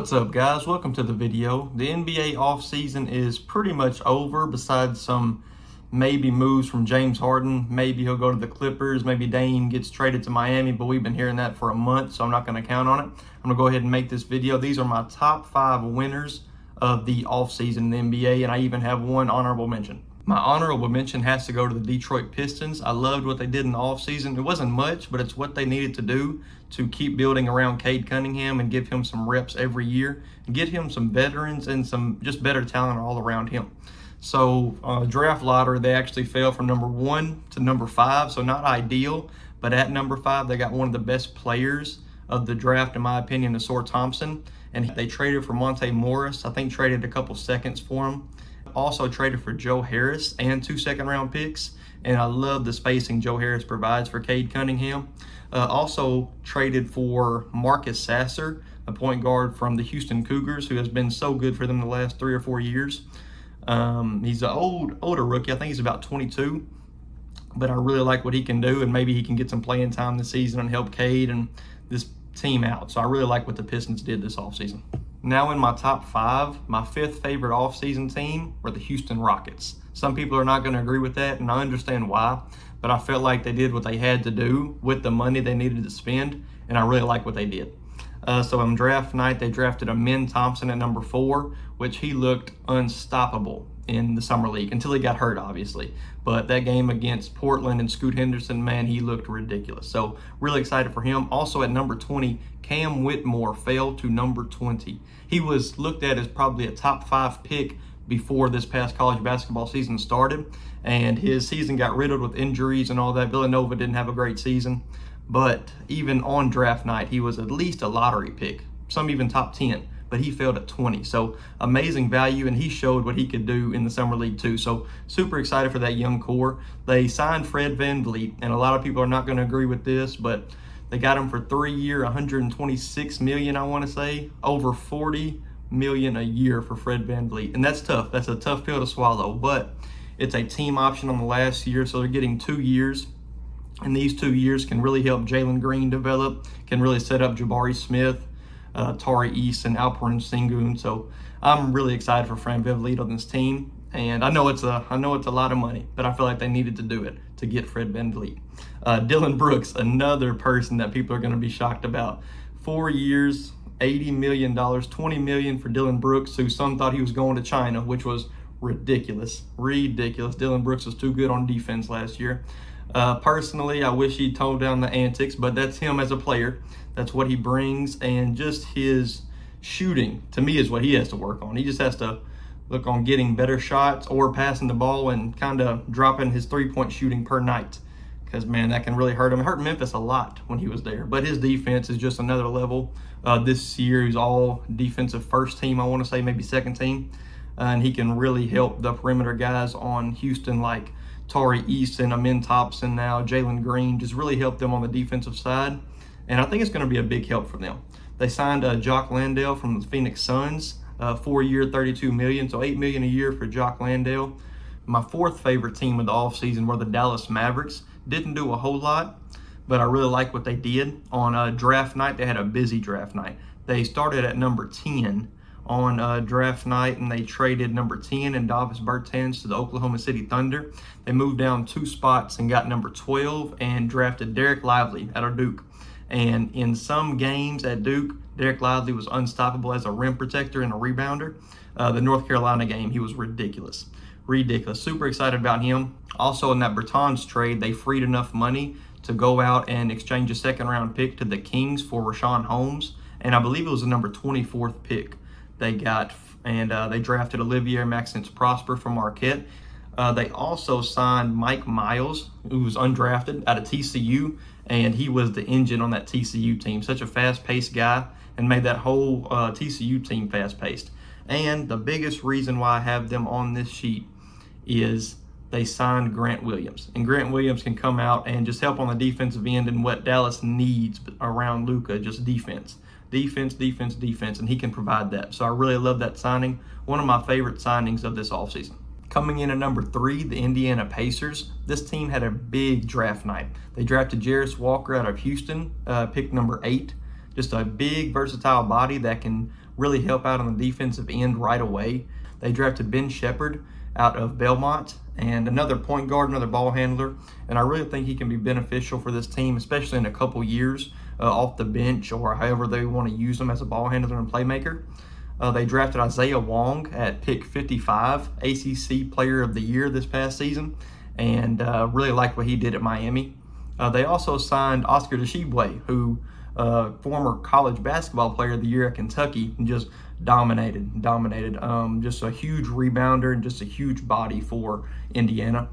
What's up, guys? Welcome to the video. The NBA offseason is pretty much over, besides some maybe moves from James Harden. Maybe he'll go to the Clippers. Maybe Dame gets traded to Miami, but we've been hearing that for a month, so I'm not going to count on it. I'm going to go ahead and make this video. These are my top 5 winners of the offseason in the NBA, and I even have one honorable mention. My honorable mention has to go to the Detroit Pistons. I loved what they did in the offseason. It wasn't much, but it's what they needed to do to keep building around Cade Cunningham and give him some reps every year and get him some veterans and some just better talent all around him. So draft lottery, they actually fell from number 1 to number 5, so not ideal, but at number 5, they got one of the best players of the draft, in my opinion, Asor Thompson, and they traded for Monte Morris. I think traded a couple seconds for him. Also traded for Joe Harris and 2 second-round picks, and I love the spacing Joe Harris provides for Cade Cunningham. Also traded for Marcus Sasser, a point guard from the Houston Cougars, who has been so good for them the last 3 or 4 years. He's an older rookie. I think he's about 22, but I really like what he can do, and maybe he can get some playing time this season and help Cade and this team out. So I really like what the Pistons did this offseason. Now in my top 5, my 5th favorite offseason team were the Houston Rockets. Some people are not going to agree with that, and I understand why, but I felt like they did what they had to do with the money they needed to spend, and I really like what they did. So on draft night, they drafted Amen Thompson at number 4, which he looked unstoppable in the summer league until he got hurt, obviously. But that game against Portland and Scoot Henderson, man, he looked ridiculous. So really excited for him. Also at number 20, Cam Whitmore fell to number 20. He was looked at as probably a top 5 pick before this past college basketball season started, and his season got riddled with injuries and all that. Villanova didn't have a great season, but even on draft night, he was at least a lottery pick, some even top 10, but he failed at 20. So amazing value, and he showed what he could do in the summer league too. So super excited for that young core. They signed Fred VanVleet, and a lot of people are not going to agree with this, but they got him for 3-year, $126 million, I want to say, over $40 million a year for Fred VanVleet. And that's tough. That's a tough pill to swallow, but it's a team option on the last year, so they're getting 2 years. And these 2 years can really help Jalen Green develop, can really set up Jabari Smith, Tari East, and Alperen Sengun. So I'm really excited for Fred VanVleet on this team. And I know it's a lot of money, but I feel like they needed to do it to get Fred VanVleet. Dillon Brooks, another person that people are going to be shocked about. 4 years, $80 million, $20 million for Dillon Brooks, who some thought he was going to China, which was ridiculous. Ridiculous. Dillon Brooks was too good on defense last year. Personally, I wish he'd toned down the antics, but that's him as a player. That's what he brings, and just his shooting, to me, is what he has to work on. He just has to look on getting better shots or passing the ball and kind of dropping his three-point shooting per night, because, man, that can really hurt him. It hurt Memphis a lot when he was there, but his defense is just another level. This year, he's all defensive first team, I want to say, maybe second team, and he can really help the perimeter guys on Houston, like Tari East and Amen Thompson now, Jalen Green, just really help them on the defensive side. And I think it's going to be a big help for them. They signed Jock Landale from the Phoenix Suns, 4-year, $32 million, so $8 million a year for Jock Landale. My 4th favorite team of the offseason were the Dallas Mavericks. Didn't do a whole lot, but I really like what they did. On draft night, they had a busy draft night. They started at number 10 on draft night, and they traded number 10 and Davis Bertans to the Oklahoma City Thunder. They moved down 2 spots and got number 12 and drafted Derek Lively out of Duke. And in some games at Duke, Derek Lively was unstoppable as a rim protector and a rebounder. The North Carolina game, he was ridiculous. Ridiculous. Super excited about him. Also in that Bertans trade, they freed enough money to go out and exchange a 2nd-round pick to the Kings for Rashawn Holmes. And I believe it was the number 24th pick they got, and they drafted Olivier Maxence Prosper from Marquette. They also signed Mike Miles, who was undrafted out of TCU, and he was the engine on that TCU team. Such a fast-paced guy, and made that whole TCU team fast-paced. And the biggest reason why I have them on this sheet is they signed Grant Williams. And Grant Williams can come out and just help on the defensive end and what Dallas needs around Luka, just defense. Defense, defense, defense, and he can provide that. So I really love that signing. One of my favorite signings of this offseason. Coming in at number 3, the Indiana Pacers. This team had a big draft night. They drafted Jarris Walker out of Houston, pick number 8. Just a big, versatile body that can really help out on the defensive end right away. They drafted Ben Shepherd out of Belmont, and another point guard, another ball handler. And I really think he can be beneficial for this team, especially in a couple years off the bench or however they want to use him as a ball handler and playmaker. They drafted Isaiah Wong at pick 55, ACC Player of the Year this past season, and really liked what he did at Miami. They also signed Oscar Tshiebwe, who former college basketball player of the year at Kentucky, and just dominated. Just a huge rebounder and just a huge body for Indiana.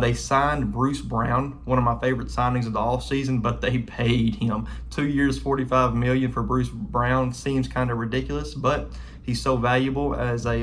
They signed Bruce Brown, one of my favorite signings of the offseason, but they paid him 2 years, $45 million for Bruce Brown. Seems kind of ridiculous, but he's so valuable as a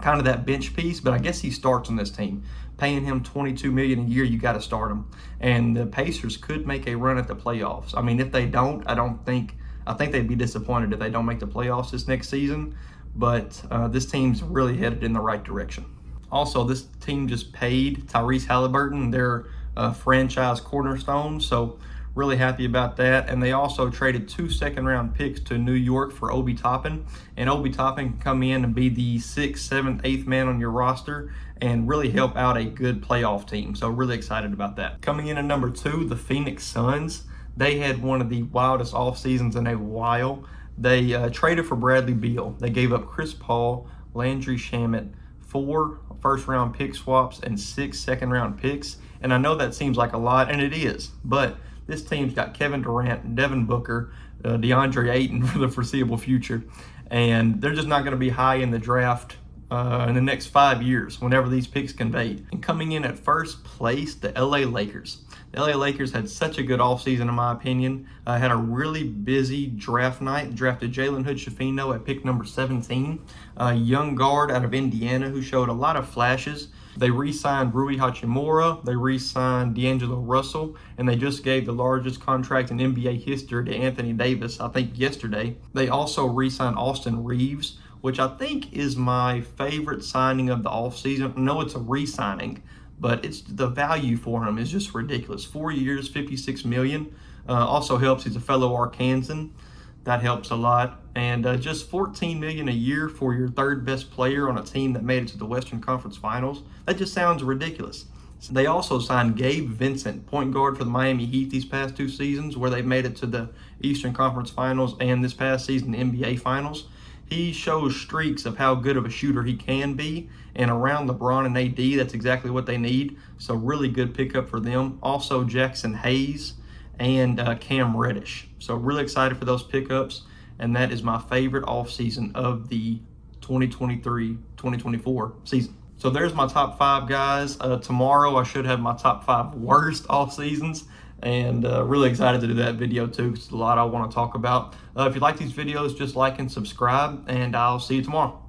kind of that bench piece. But I guess he starts on this team. Paying him $22 million a year, you got to start him. And the Pacers could make a run at the playoffs. I mean, if they don't, I think they'd be disappointed if they don't make the playoffs this next season. But this team's really headed in the right direction. Also, this team just paid Tyrese Halliburton, their franchise cornerstone. So really happy about that. And they also traded 2 second-round picks to New York for Obi Toppin. And Obi Toppin can come in and be the 6th, 7th, 8th man on your roster and really help out a good playoff team. So really excited about that. Coming in at number 2, the Phoenix Suns. They had one of the wildest off seasons in a while. They traded for Bradley Beal. They gave up Chris Paul, Landry Shamet, 4 first-round pick swaps, and 6 second-round picks. And I know that seems like a lot, and it is, but this team's got Kevin Durant, Devin Booker, DeAndre Ayton for the foreseeable future, and they're just not going to be high in the draft in the next 5 years whenever these picks conveyed. And coming in at first place, the LA Lakers. The LA Lakers had such a good offseason, in my opinion. Had a really busy draft night. Drafted Jalen Hood-Schifino at pick number 17, a young guard out of Indiana who showed a lot of flashes. They re-signed Rui Hachimura, they re-signed D'Angelo Russell, and they just gave the largest contract in NBA history to Anthony Davis, I think yesterday. They also re-signed Austin Reeves, which I think is my favorite signing of the offseason. I know it's a re-signing, but it's the value for him is just ridiculous. 4 years, $56 million. Also helps he's a fellow Arkansan. That helps a lot. And just $14 million a year for your third best player on a team that made it to the Western Conference Finals. That just sounds ridiculous. So they also signed Gabe Vincent, point guard for the Miami Heat these past 2 seasons, where they made it to the Eastern Conference Finals and this past season the NBA Finals. He shows streaks of how good of a shooter he can be, and around LeBron and AD, that's exactly what they need. So really good pickup for them. Also Jackson Hayes and Cam Reddish. So really excited for those pickups, and that is my favorite offseason of the 2023-2024 season. So there's my top 5 guys. Tomorrow I should have my top 5 worst off seasons, and really excited to do that video too, because there's a lot I want to talk about. If you like these videos, just like and subscribe, and I'll see you tomorrow.